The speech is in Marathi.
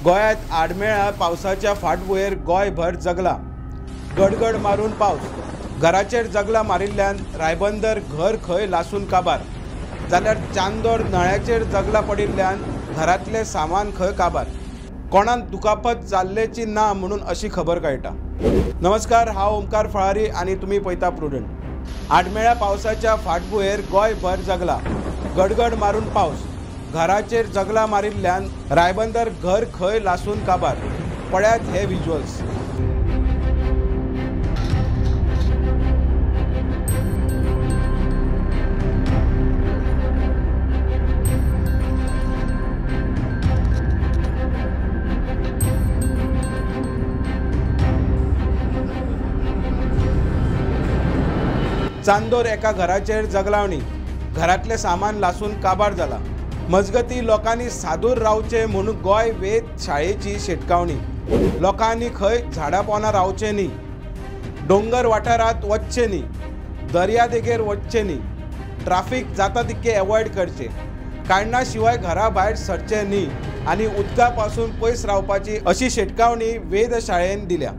गोयात आडमेळ्या पावसाच्या फाटभुंयेर गोयभर जगला। गडगड मारून पावस घराचेर जगला मारिल्ल्यान रायबंदर घर खंय लासून काबार जाल्यार चांदोर नळ्याचेर जगला पडिल्ल्यान घरातले सामान खंय काबार। कोणान दुखापत जाल्लेची ना म्हणून अशी खबर कळटा। नमस्कार, हांव ओमकार फळारी आनी तुमी पळयता प्रुडंट। आडमेळ्या पावसाच्या फाटभुंयेर गोयभर जगला। गडगड मारून पावस घराचेर जगला मारिल्ल्यान रायबंदर घर खंय लासून काबार। पळयात हे विज्युअल्स। चांदोर एका घराचेर जगलावणी, घरातले सामान लासून काबार जाला। मजगती लोकांनी सादूर रावचे म्हणून गोय वेध शाळेची शिटकावणी। लोकांनी खंय झाडां पोंदा रावचे न्ही, डोंगर वाठारांत वचचे न्ही, दर्या देगेर वचचे न्ही, ट्राफिक जाता तितके एवॉयड करचे, कारणा शिवाय घरा भायर सरचे न्ही आनी उदका पासून पयस रावपाची अशी शिटकावणी वेध शाळेन दिल्या।